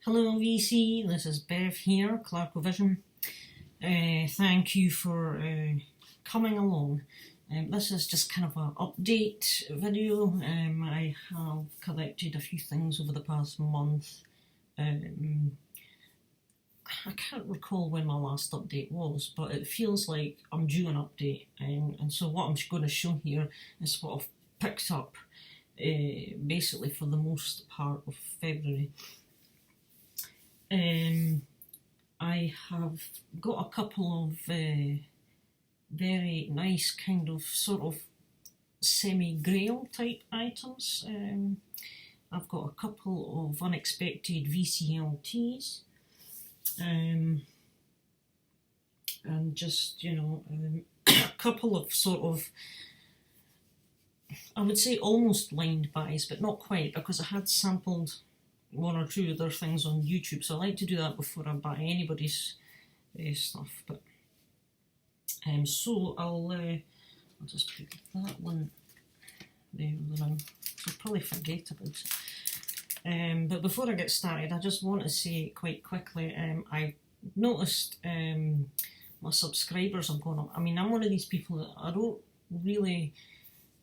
Hello VC, this is Bev here, ClarkoVision. Thank you for coming along. This is just kind of an update video. I have collected a few things over the past month. I can't recall when my last update was, but it feels like I'm due an update. And so what I'm going to show here is what I've picked up basically for the most part of February. I have got a couple of very nice kind of sort of semi-grail type items. I've got a couple of unexpected VCLTs and just, you know, a couple of sort of, I would say almost blind buys, but not quite, because I had sampled one or two other things on YouTube, so I like to do that before I buy anybody's stuff. But so I'll just put that one there. I'll probably forget about it. But before I get started, I just want to say quite quickly, I noticed my subscribers have gone up. I mean, I'm one of these people that I don't really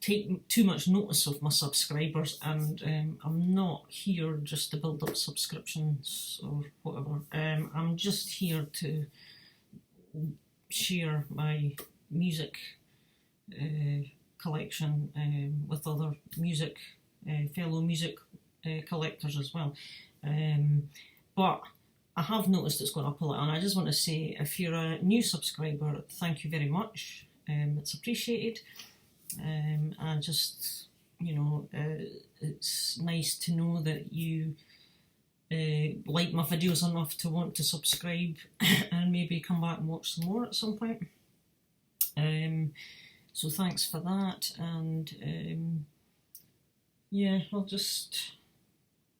take too much notice of my subscribers, and I'm not here just to build up subscriptions or whatever. I'm just here to share my music collection with other music fellow music collectors as well. But I have noticed it's gone up a lot, and I just want to say, if you're a new subscriber, thank you very much. It's appreciated. And just, you know, it's nice to know that you like my videos enough to want to subscribe and maybe come back and watch some more at some point. So thanks for that, and yeah, I'll just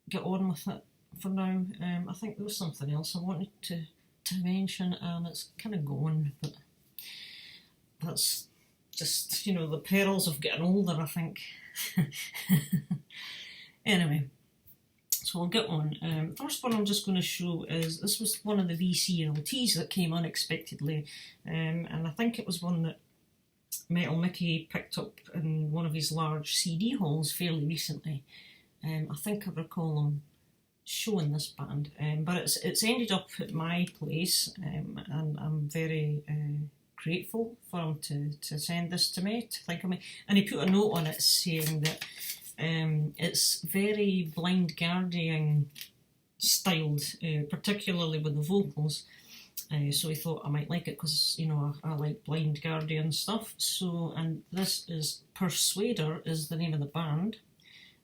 get on with it for now. I think there was something else I wanted to mention, and it's kind of gone, but that's just, you know, the perils of getting older, I think. Anyway, so I'll get on. First one I'm just going to show is, this was one of the VCLTs that came unexpectedly, and I think it was one that Metal Mickey picked up in one of his large CD hauls fairly recently. I think I recall him showing this band, but it's ended up at my place, and I'm very grateful for him to send this to me, to think of me. And he put a note on it saying that it's very Blind Guardian styled, particularly with the vocals. So he thought I might like it because, you know, I like Blind Guardian stuff. So, and this is Persuader is the name of the band.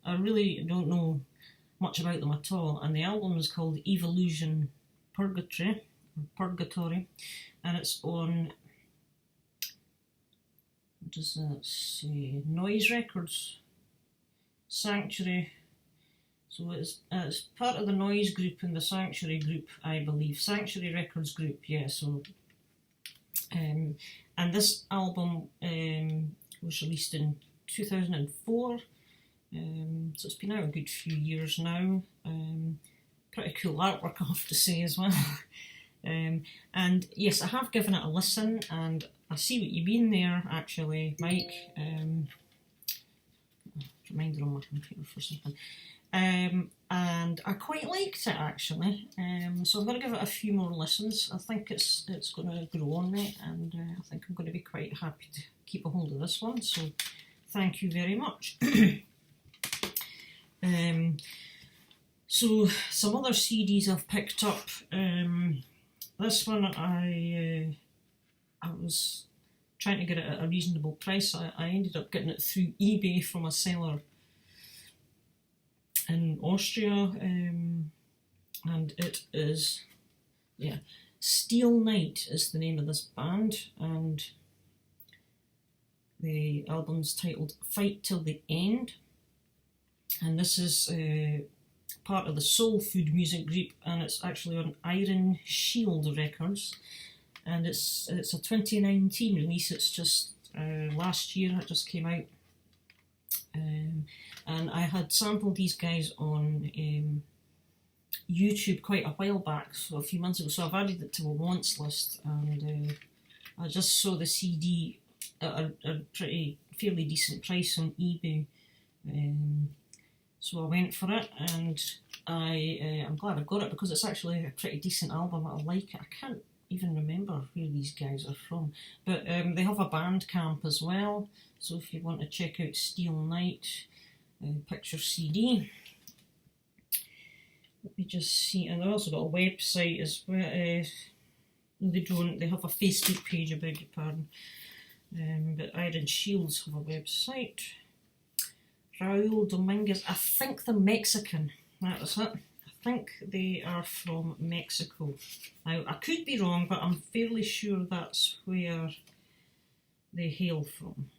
I really don't know much about them at all, and the album is called Evolution Purgatory, and it's on, what does that say, Noise Records, Sanctuary. So it's part of the Noise group and the Sanctuary group, I believe. Sanctuary Records group, yeah. So, and this album was released in 2004. So it's been out a good few years now. Pretty cool artwork, I have to say, as well. And yes, I have given it a listen, and I see what you mean there, actually, Mike. Reminder on my computer for something. And I quite liked it, actually. So I'm going to give it a few more listens. I think it's going to grow on me, and I think I'm going to be quite happy to keep a hold of this one. So thank you very much. So some other CDs I've picked up. This one I was trying to get it at a reasonable price. I ended up getting it through eBay from a seller in Austria, and it is, yeah, Steel Knight is the name of this band, and the album's titled Fight Till the End, and this is part of the Soul Food music group, and it's actually on Iron Shield Records, and it's a 2019 release. It's just last year it just came out, and I had sampled these guys on YouTube quite a while back, so a few months ago, so I've added it to my wants list, and I just saw the CD at a fairly decent price on eBay, so I went for it, and I'm glad I got it because it's actually a pretty decent album. I like it. I can't even remember where these guys are from, but they have a Bandcamp as well, so if you want to check out Steel Night picture CD. Let me just see, and they've also got a website as well. They have a Facebook page, I beg your pardon, but Iron Shields have a website. Raul Dominguez, I think they're Mexican, that was it. I think they are from Mexico. Now, I could be wrong, but I'm fairly sure that's where they hail from.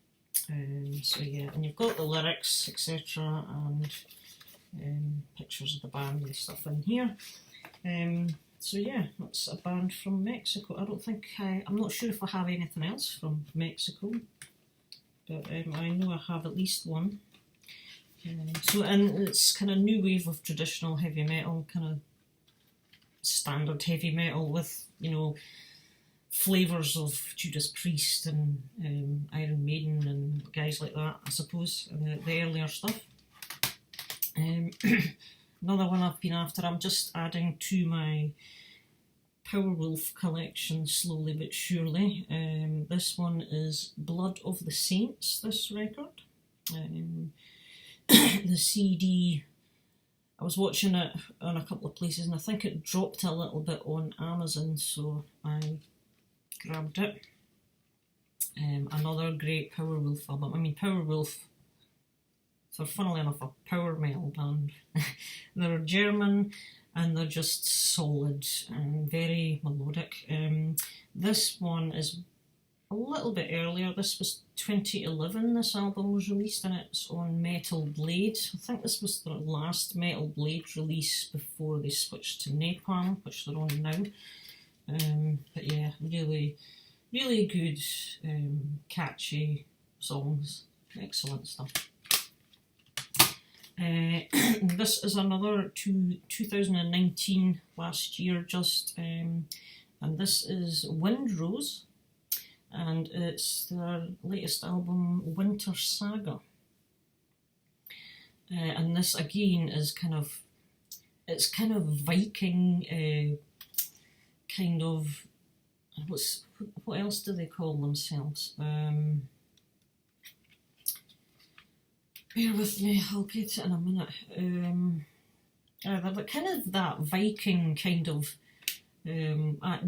So yeah, and you've got the lyrics, etc., and pictures of the band and stuff in here. So yeah, that's a band from Mexico. I'm not sure if I have anything else from Mexico, but I know I have at least one. And it's kind of new wave of traditional heavy metal, kind of standard heavy metal with, you know, flavours of Judas Priest and Iron Maiden and guys like that, I suppose, and the earlier stuff. Another one I've been after, I'm just adding to my Powerwolf collection slowly but surely. This one is Blood of the Saints, this record. The CD, I was watching it on a couple of places and I think it dropped a little bit on Amazon, so I grabbed it. Another great Powerwolf album. I mean, Powerwolf, so funnily enough, a power metal band. They're German and they're just solid and very melodic. This one is a little bit earlier. This was 2011 this album was released, and it's on Metal Blade. I think this was the last Metal Blade release before they switched to Napalm, which they're on now. But yeah, really, really good, catchy songs. Excellent stuff. This is another 2019, last year just, and this is Windrose, and it's their latest album, Winter Saga. And this again is it's kind of Viking, kind of, what else do they call themselves? Bear with me, I'll get it in a minute. They're kind of that Viking kind of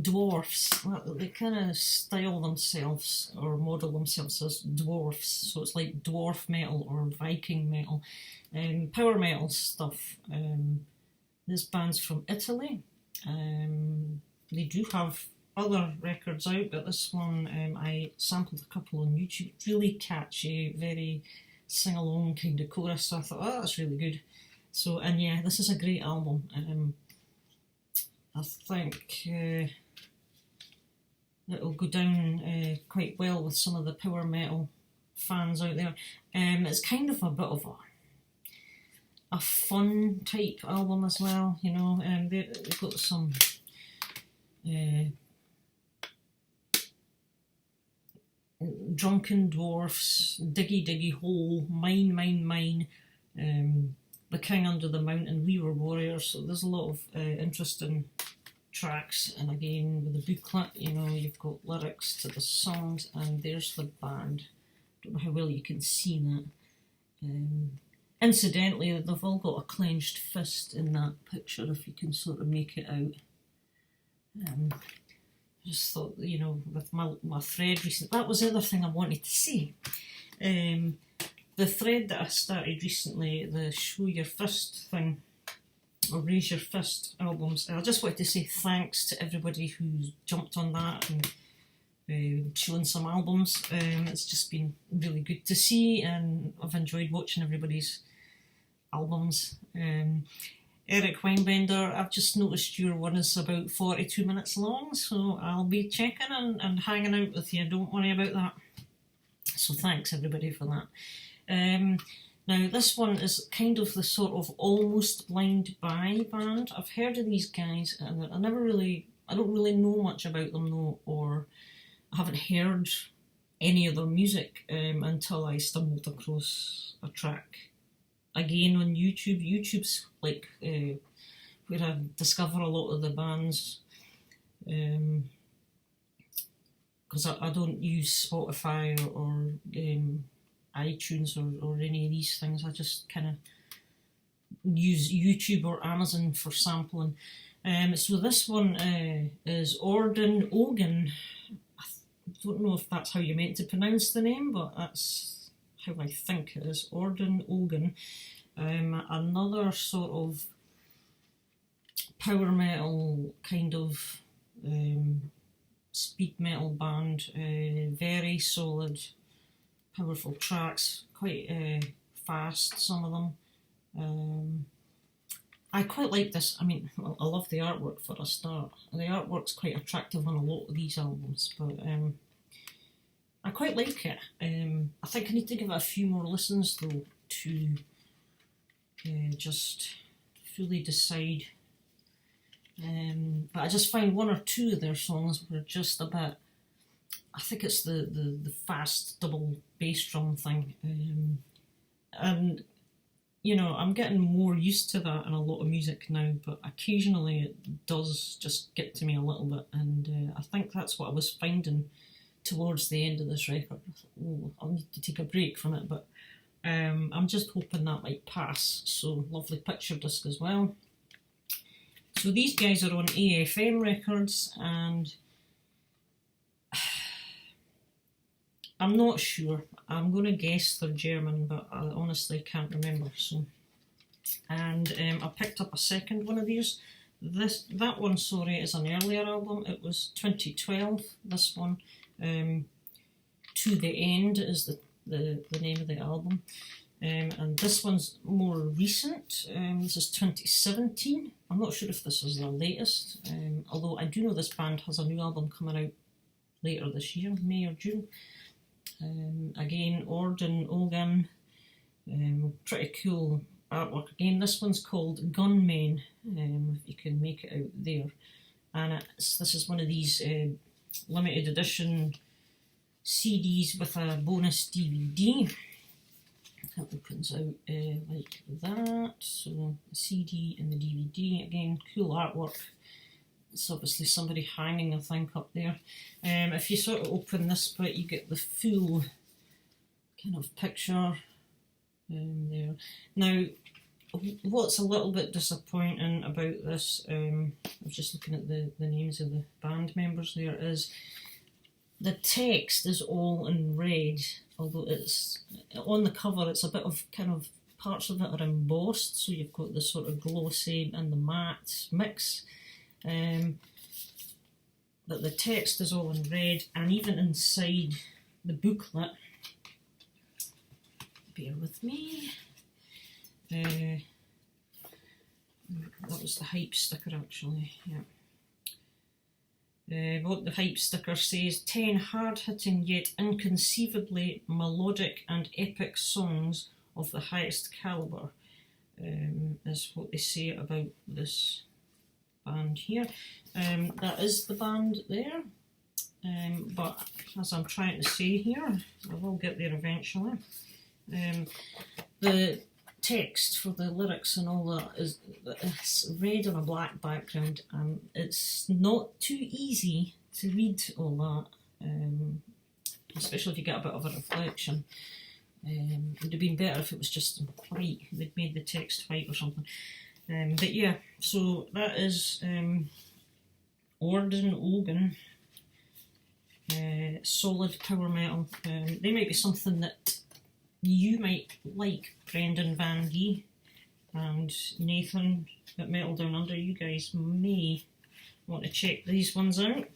dwarfs. They kind of style themselves or model themselves as dwarfs, so it's like dwarf metal or Viking metal. Power metal stuff. This band's from Italy. They do have other records out, but this one I sampled a couple on YouTube. Really catchy, very sing-along kind of chorus, so I thought, oh, that's really good. So, and yeah, this is a great album. I think it'll go down quite well with some of the power metal fans out there. It's kind of a bit of a fun type album as well, you know. They've got some drunken dwarfs, diggy diggy hole, mine mine mine, the king under the mountain, we were warriors. So there's a lot of interesting tracks, and again with the booklet, you know, you've got lyrics to the songs, and there's the band. Don't know how well you can see that. Incidentally, they've all got a clenched fist in that picture, if you can sort of make it out. I just thought, you know, with my thread recently, that was the other thing I wanted to say. The thread that I started recently, the Show Your Fist thing, or Raise Your Fist albums, I just wanted to say thanks to everybody who's jumped on that and showing some albums. It's just been really good to see, and I've enjoyed watching everybody's albums. Eric Weinbender, I've just noticed your one is about 42 minutes long, so I'll be checking and hanging out with you, don't worry about that. So thanks everybody for that. Now this one is kind of the sort of Almost Blind By band. I've heard of these guys and I don't really know much about them though, or I haven't heard any of their music until I stumbled across a track again on YouTube. YouTube's like where I discover a lot of the bands, because I don't use Spotify or iTunes or any of these things. I just kind of use YouTube or Amazon for sampling. So this one is Orden Ogan. I don't know if that's how you're meant to pronounce the name, but that's how I think it is. Orden Ogan. Another sort of power metal kind of speed metal band. Very solid, powerful tracks, quite fast, some of them. I quite like this. I mean, I love the artwork for a start. The artwork's quite attractive on a lot of these albums, but I quite like it. I think I need to give it a few more listens though to just fully decide. But I just find one or two of their songs were just a bit, I think it's the fast double bass drum thing, and you know, I'm getting more used to that in a lot of music now, but occasionally it does just get to me a little bit, and I think that's what I was finding towards the end of this record. I thought, oh, I'll need to take a break from it, but I'm just hoping that might pass. So, lovely picture disc as well. So these guys are on AFM Records, and I'm not sure. I'm going to guess they're German, but I honestly can't remember. So, and I picked up a second one of these. That one, sorry, is an earlier album. It was 2012. This one, To the End, is the name of the album. And this one's more recent. This is 2017. I'm not sure if this is their latest, although I do know this band has a new album coming out later this year, May or June. Again, Orden Ogan, pretty cool artwork. Again, this one's called Gunmen, if you can make it out there. And this is one of these limited edition CDs with a bonus DVD. That opens out like that. So the CD and the DVD, again, cool artwork. It's obviously somebody hanging, I think, up there. If you sort of open this bit, you get the full kind of picture there. Now, what's a little bit disappointing about this, I was just looking at the names of the band members there, is the text is all in red, although it's on the cover, it's a bit of kind of parts of it are embossed, so you've got the sort of glossy and the matte mix. But the text is all in red, and even inside the booklet, bear with me, that was the hype sticker actually, yeah. What the hype sticker says, 10 hard-hitting yet inconceivably melodic and epic songs of the highest calibre, is what they say about this band here. That is the band there, but as I'm trying to say here, I will get there eventually. The text for the lyrics and all that is it's red on a black background, and it's not too easy to read all that, especially if you get a bit of a reflection. It would have been better if it was just white. They'd made the text white or something. But yeah, so that is Orden Ogan, solid power metal. They might be something that you might like, Brendan Van D and Nathan at Metal Down Under. You guys may want to check these ones out.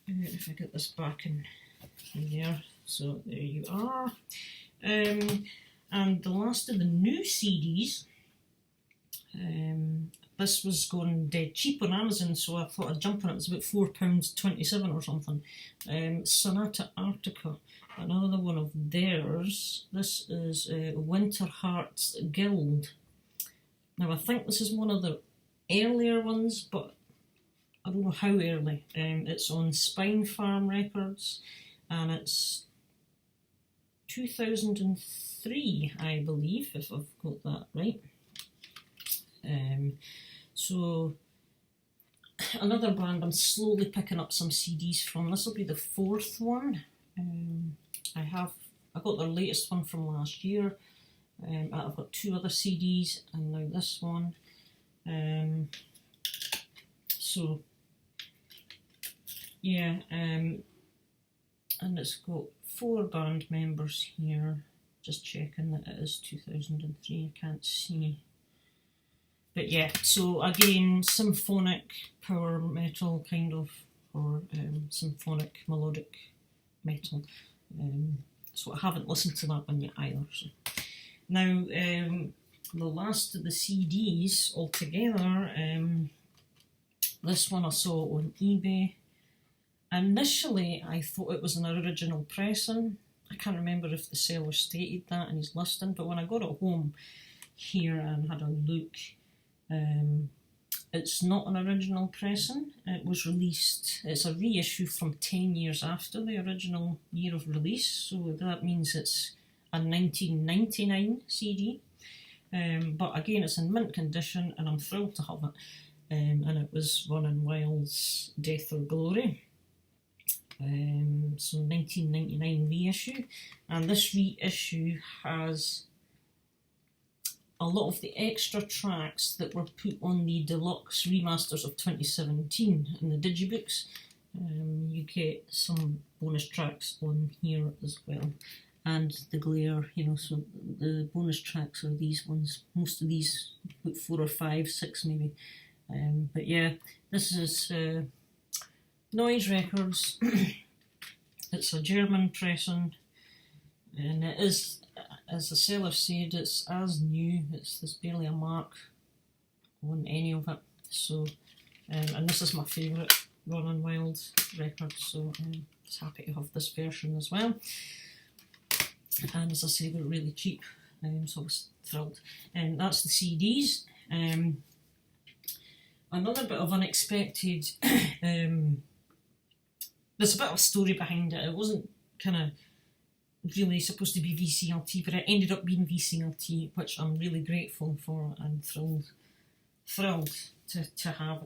If I get this back in there, so there you are. And the last of the new CDs, this was going dead cheap on Amazon, so I thought I'd jump on it. It was about £4.27 or something. Sonata Arctica. another one of theirs. This is Winter Heart's Guild. Now I think this is one of the earlier ones, but I don't know how early. It's on Spine Farm Records, and it's 2003, I believe, if I've got that right. So another band I'm slowly picking up some CDs from. This will be the fourth one. I got their latest one from last year. I've got two other CDs and now this one. So yeah, and it's got 4 band members here. Just checking that it is 2003. I can't see. But yeah, so again, symphonic power metal kind of, or symphonic melodic metal. So I haven't listened to that one yet either. So. Now, the last of the CDs altogether, this one I saw on eBay. Initially, I thought it was an original pressing. I can't remember if the seller stated that in his listing, but when I got it home here and had a look, it's not an original pressing. It was released, it's a reissue from 10 years after the original year of release, so that means it's a 1999 CD. But again, it's in mint condition and I'm thrilled to have it. And it was Running Wild's Death or Glory. So 1999 reissue, and this reissue has a lot of the extra tracks that were put on the deluxe remasters of 2017 in the digibooks. You get some bonus tracks on here as well, and the glare, you know, so the bonus tracks are these ones. Most of these, about 4 or 5, 6 maybe. But yeah, this is Noise Records. It's a German pressing, and it is, as the seller said, it's as new. There's barely a mark on any of it. So, and this is my favourite Running Wild record, so I'm just happy to have this version as well. And as I say, they're really cheap, so I was thrilled. And that's the CDs. Another bit of unexpected, there's a bit of a story behind it. It wasn't kind of really supposed to be VCLT, but it ended up being VCLT, which I'm really grateful for and thrilled to have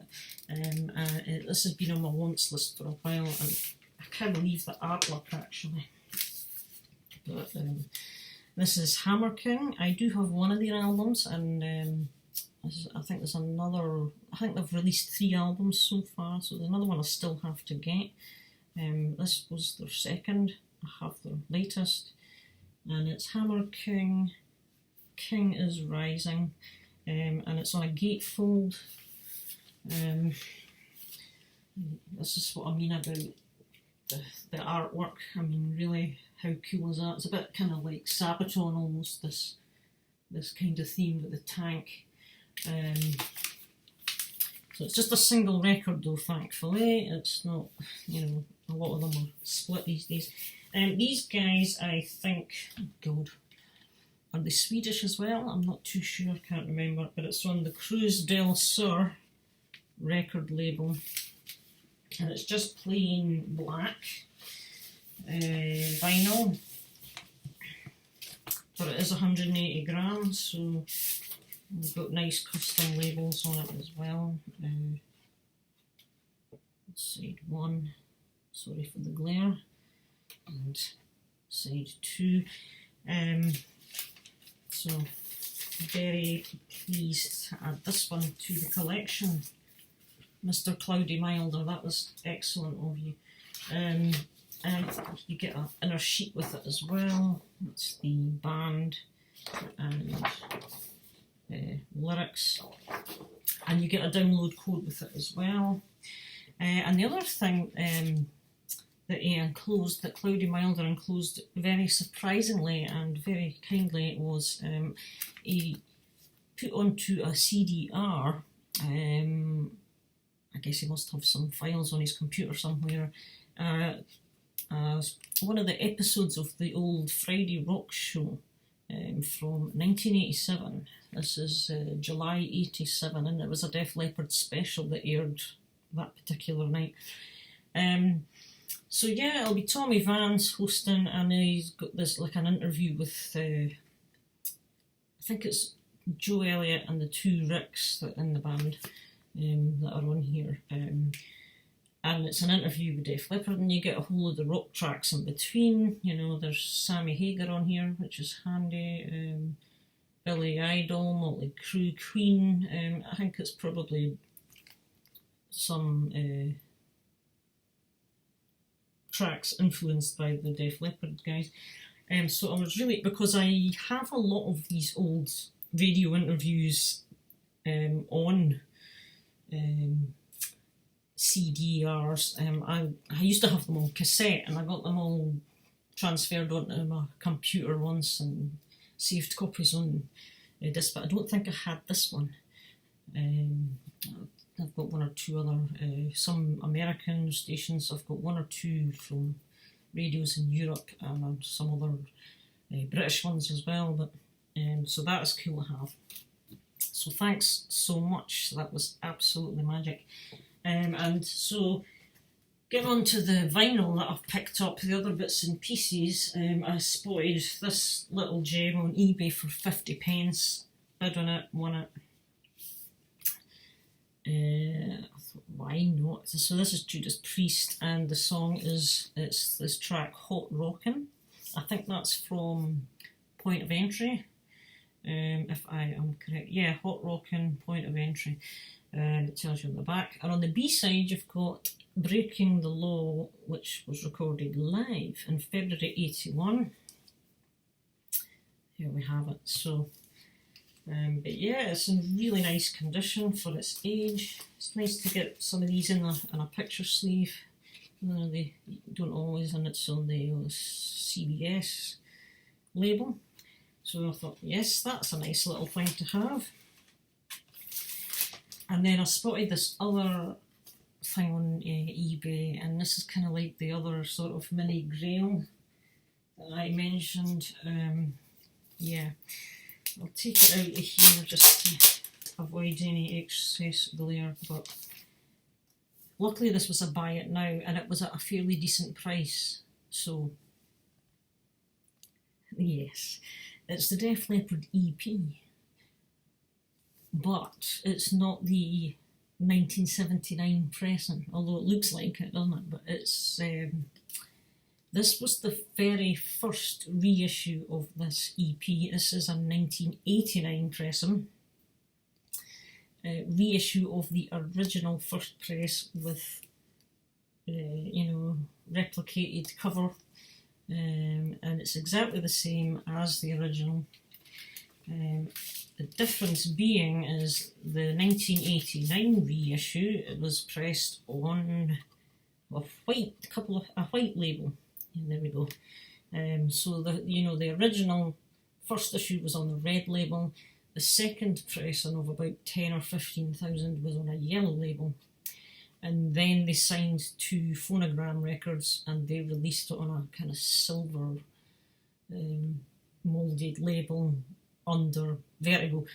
it. This has been on my wants list for a while, and I can't believe the artwork actually. But this is Hammer King. I do have one of their albums, and I think there's another. I think they've released 3 albums so far, so there's another one I still have to get. This was their second. I have their latest, and it's Hammer King. King is Rising, and it's on a gatefold. This is what I mean about the artwork. I mean, really, how cool is that? It's a bit kind of like Sabaton almost. This kind of theme with the tank. So it's just a single record though, thankfully. It's not, you know, a lot of them are split these days. These guys, I think, oh God, are they Swedish as well? I'm not too sure, can't remember, but it's on the Cruz del Sur record label. And it's just plain black vinyl. But it is 180 grams, so we've got nice custom labels on it as well. Side 1, sorry for the glare, and side 2. So very pleased to add this one to the collection. Mr. Cloudy Milder, that was excellent of you. And you get an inner sheet with it as well. It's the band and lyrics, and you get a download code with it as well. And the other thing that he enclosed, that Cloudy Milder enclosed very surprisingly and very kindly, was he put onto a CDR. I guess he must have some files on his computer somewhere. A as one of the episodes of the old Friday Rock Show from 1987. This is July 87, and it was a Def Leppard special that aired that particular night. So yeah, it'll be Tommy Vance hosting, and he's got this like an interview with I think it's Joe Elliott and the two Ricks that in the band that are on here. And it's an interview with Def Leppard, and you get a whole load of rock tracks in between. You know, there's Sammy Hagar on here, which is handy. Billy Idol, Motley Crue, Queen. I think it's probably some tracks influenced by the Def Leppard guys. So I was really, because I have a lot of these old radio interviews on CDRs. I used to have them on cassette, and I got them all transferred onto my computer once and saved copies on disc, but I don't think I had this one. I've got one or two other, some American stations. I've got one or two from radios in Europe, and some other British ones as well, but so that is cool to have. So thanks so much, that was absolutely magic. And so getting on to the vinyl that I've picked up, the other bits and pieces, I spotted this little gem on eBay for 50 pence, bid on it, won it. I thought, why not? So this is Judas Priest, and the song is, it's this track Hot Rockin'. I think that's from Point of Entry, if I am correct. Yeah, Hot Rockin', Point of Entry. And it tells you on the back. And on the B-side you've got Breaking the Law, which was recorded live in February 81. Here we have it. So but yeah, it's in really nice condition for its age. It's nice to get some of these in a picture sleeve. You know, they don't always, and it's on the CBS label. So I thought, yes, that's a nice little thing to have. And then I spotted this other thing on eBay, and this is kind of like the other sort of mini grail that I mentioned. Yeah, I'll take it out of here just to avoid any excess glare, but luckily this was a buy it now, and it was at a fairly decent price. So yes, it's the Def Leppard EP, but it's not the 1979 pressing, although it looks like it, doesn't it? But it's this was the very first reissue of this EP. This is a 1989 pressing, reissue of the original first press with you know, replicated cover, and it's exactly the same as the original. The difference being is the 1989 reissue, it was pressed on a white label. And there we go. So the original first issue was on the red label. The second pressing of about 10 or 15,000 was on a yellow label, and then they signed to Phonogram Records and they released it on a kind of silver moulded label under Vertigo.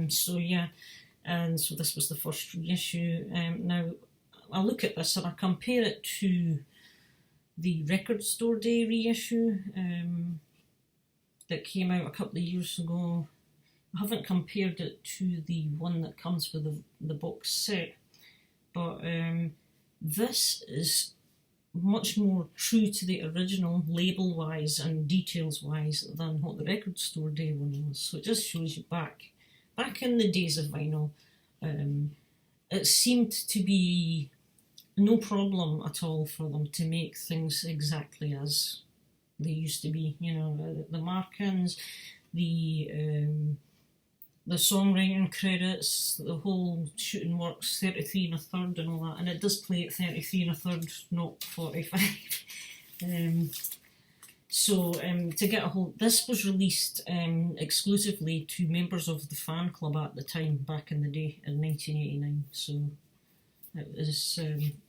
So yeah, and so this was the first reissue. Now I look at this and I compare it to the Record Store Day reissue that came out a couple of years ago. I haven't compared it to the one that comes with the box set, but this is much more true to the original label-wise and details-wise than what the Record Store Day one was. So it just shows you back in the days of vinyl, it seemed to be no problem at all for them to make things exactly as they used to be. You know, the markings, the songwriting credits, the whole shooting works 33 1/3 and all that, and it does play at 33 1/3, not 45. So to get a hold, this was released exclusively to members of the fan club at the time, back in the day in 1989. So It was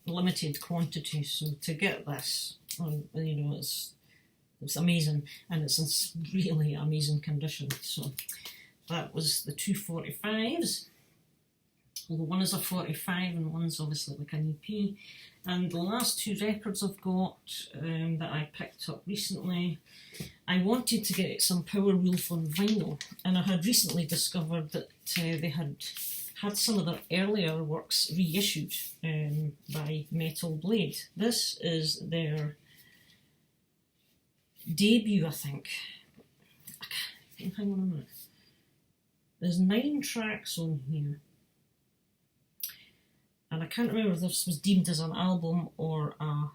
limited quantity, so to get this, you know, it's amazing, and it's in really amazing condition. So that was the 245s. Although one is a 45 and one's obviously like an EP. And the last two records I've got that I picked up recently, I wanted to get some Powerwolf on vinyl, and I had recently discovered that they had some of their earlier works reissued by Metal Blade. This is their debut, I think. Hang on a minute. There's 9 tracks on here. And I can't remember if this was deemed as an album or an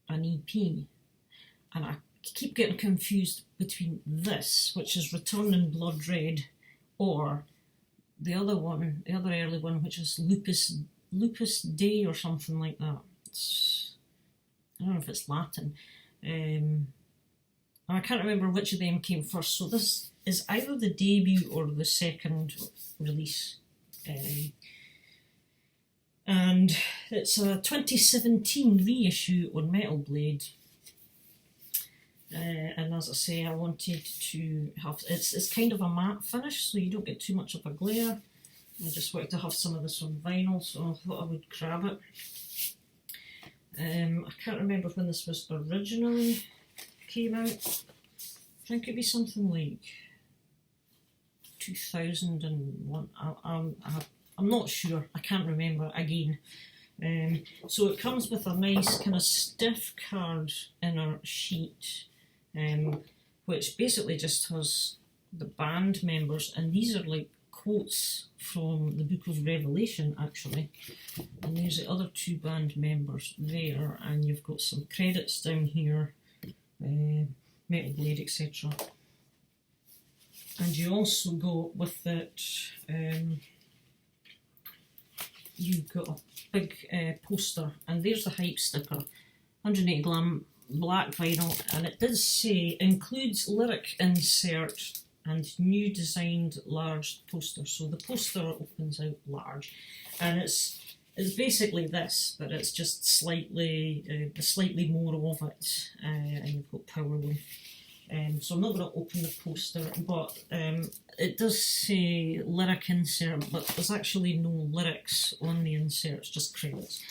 EP. And I keep getting confused between this, which is Return in Blood Red, or the other one, the other early one, which is Lupus Day or something like that. I don't know if it's Latin. I can't remember which of them came first. So this is either the debut or the second release. And it's a 2017 reissue on Metal Blade. And as I say, I wanted to have, it's kind of a matte finish, so you don't get too much of a glare. I just wanted to have some of this on vinyl, so I thought I would grab it. I can't remember when this was originally came out. I think it'd be something like 2001. I'm not sure. I can't remember again. So it comes with a nice kind of stiff card inner sheet, which basically just has the band members, and these are like quotes from the Book of Revelation actually, and there's the other 2 band members there, and you've got some credits down here, Metal Blade, etc. And you also got with it, you've got a big poster, and there's the hype sticker, 180 gram black vinyl, and it does say includes lyric insert and new designed large poster. So the poster opens out large, and it's basically this, but it's just slightly more of it, and you've got Powerwolf. So I'm not going to open the poster, but it does say lyric insert, but there's actually no lyrics on the insert, it's just credits.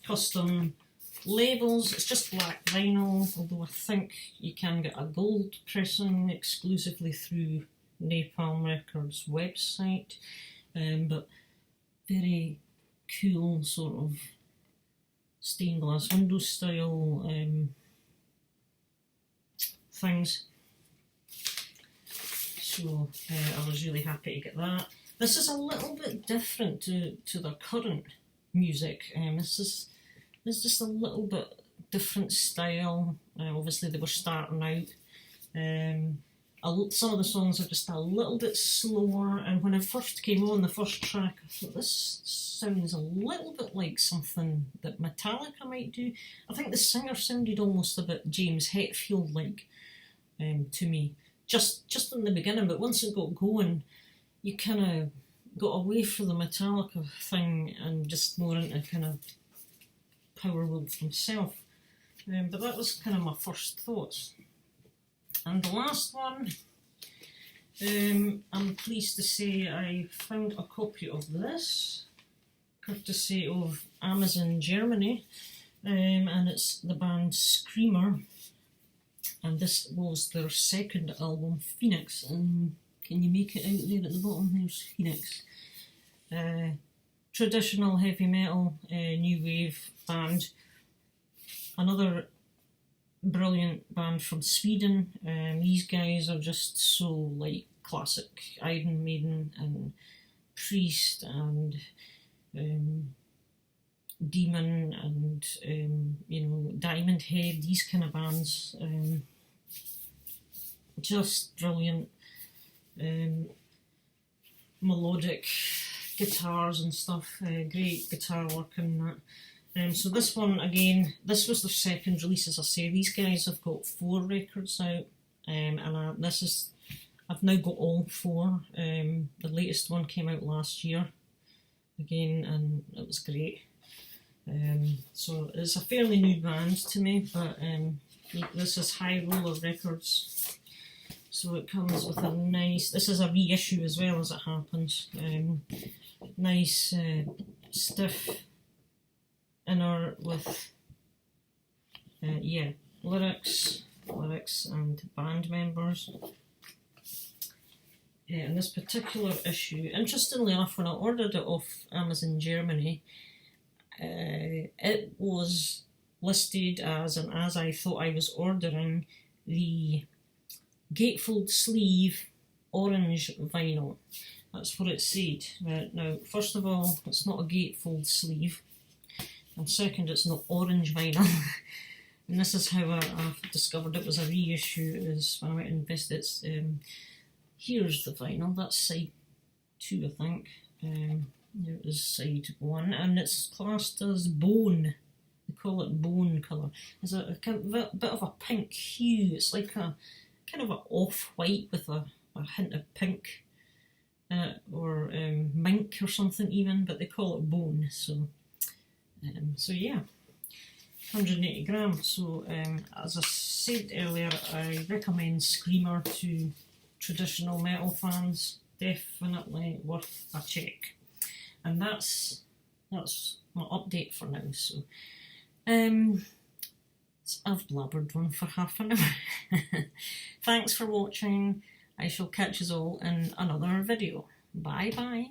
Custom labels, it's just black vinyl, although I think you can get a gold pressing exclusively through Napalm Records website, but very cool sort of stained glass window style things. So I was really happy to get that. This is a little bit different to their current music. This is just a little bit different style. Obviously they were starting out. Some of the songs are just a little bit slower, and when it first came on, the first track, I thought this sounds a little bit like something that Metallica might do. I think the singer sounded almost a bit James Hetfield-like to me, just in the beginning, but once it got going, you kind of got away from the Metallica thing and just more into kind of Powerwolf himself. But that was kind of my first thoughts. And the last one, I'm pleased to say I found a copy of this, courtesy of Amazon Germany, and it's the band Screamer, and this was their second album, Phoenix, and can you make it out there at the bottom? There's Phoenix. Traditional heavy metal, new wave band, another brilliant band from Sweden. These guys are just so like classic Iron Maiden and Priest and Demon and you know, Diamond Head, these kind of bands. Just brilliant, melodic guitars and stuff, great guitar work and that. So this one, again, this was their second release, as I say. These guys have got 4 records out, and this is I've now got all 4. The latest one came out last year again, and it was great. So it's a fairly new band to me, but this is High Roller Records. So it comes with a nice, this is a reissue as well, as it happens. Nice stiff inner with lyrics and band members. In this particular issue, interestingly enough, when I ordered it off Amazon Germany, it was listed as, and as I thought I was ordering, the gatefold sleeve orange vinyl. That's what it said. Now, first of all, it's not a gatefold sleeve, and second, it's not orange vinyl. And this is how I've discovered it was a reissue, is when I went and invested it. Here's the vinyl, that's side 2, I think. There is side 1, and it's classed as bone. They call it bone colour. It's a bit of a pink hue. It's like a kind of an off-white with a hint of pink in it, or mink or something even, but they call it bone. So yeah, 180 grams. So as I said earlier, I recommend Screamer to traditional metal fans. Definitely worth a check. And that's my update for now. So I've blabbered on for half an hour. Thanks for watching. I shall catch us all in another video. Bye bye.